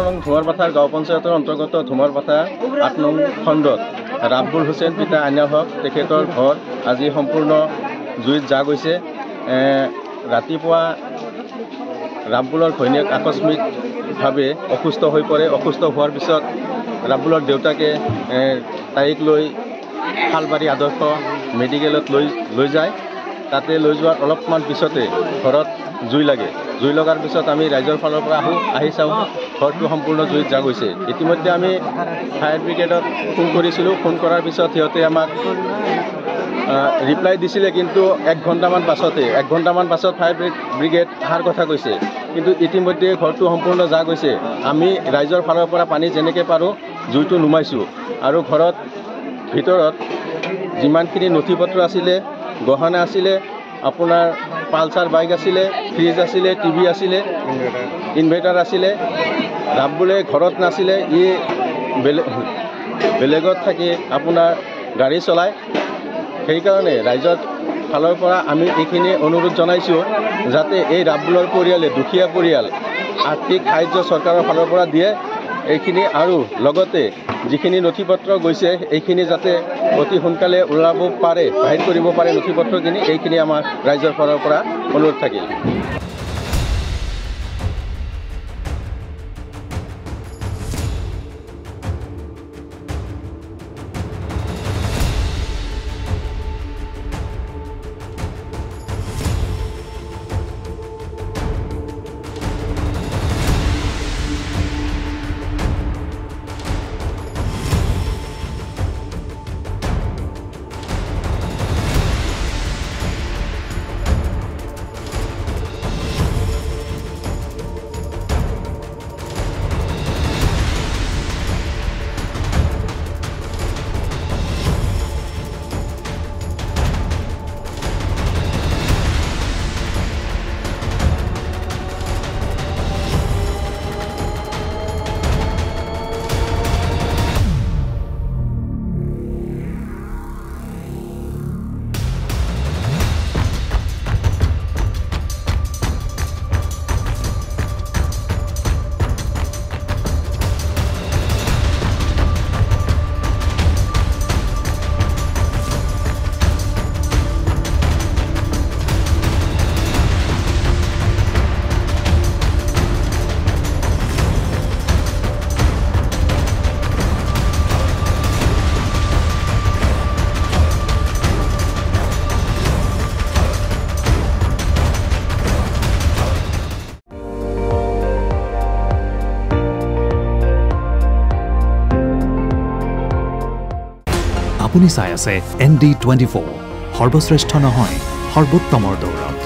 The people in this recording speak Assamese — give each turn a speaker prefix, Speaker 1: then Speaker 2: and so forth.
Speaker 1: নং ধুমাৰপাথাৰ গাঁও পঞ্চায়তৰ অন্তৰ্গত ধুমাৰপাথা ৮ নং খণ্ডত ৰাব্বুল হুছেইন পিতা আইনাল হক তেখেতৰ ঘৰ আজি সম্পূৰ্ণ জুইত যা গৈছে। ৰাতিপুৱা ৰাব্বুলৰ ঘৈণীয়েক আকস্মিকভাৱে অসুস্থ হৈ পৰে। অসুস্থ হোৱাৰ পিছত ৰাব্বুলৰ দেউতাকে তাইক লৈ শালবাৰী আদৰ্শ মেডিকেলত লৈ যায়। তাতে লৈ যোৱাৰ অলপমান পিছতে ঘৰত জুই লাগে। জুই লগাৰ পিছত আমি ৰাইজৰ ফালৰ পৰা আহি চাওঁ ঘৰটো সম্পূৰ্ণ জুইত যা গৈছে। ইতিমধ্যে আমি ফায়াৰ ব্ৰিগেডত ফোন কৰিছিলোঁ। ফোন কৰাৰ পিছত সিহঁতে আমাক ৰিপ্লাই দিছিলে, কিন্তু 1 ঘণ্টামান পাছত ফায়াৰ ব্ৰিগেড অহাৰ কথা কৈছে। কিন্তু ইতিমধ্যে ঘৰটো সম্পূৰ্ণ যা গৈছে। আমি ৰাইজৰ ফালৰ পৰা পানী যেনেকৈ পাৰোঁ জুইটো নুমাইছোঁ আৰু ঘৰত ভিতৰত যিমানখিনি নথি পত্ৰ আছিলে, গহনা আছিলে, আপোনাৰ পালচাৰ বাইক আছিলে, ফ্ৰিজ আছিলে, টিভি আছিলে, ইনভাৰ্টাৰ আছিলে। ৰাব্বুলে ঘৰত নাছিলে, ই বেলেগত থাকি আপোনাৰ গাড়ী চলায়। সেইকাৰণে ৰাইজৰ ফালৰ পৰা আমি এইখিনি অনুৰোধ জনাইছোঁ যাতে এই ৰাব্বুলৰ পৰিয়ালে, দুখীয়া পৰিয়াল, আৰ্থিক সাহায্য চৰকাৰৰ ফালৰ পৰা দিয়ে এইখিনি, আৰু লগতে যিখিনি নথি পত্ৰ গৈছে এইখিনি যাতে অতি সোনকালে ওলাব পাৰে, বাহিৰ কৰিব পাৰে নথি পত্ৰখিনি। এইখিনি আমাৰ ৰাইজৰ ফালৰ পৰা অনুৰোধ থাকিল।
Speaker 2: আপুনি চাই আছে ND24, সৰ্বশ্ৰেষ্ঠ নহয়, সৰ্বোত্তমৰ দৌৰ।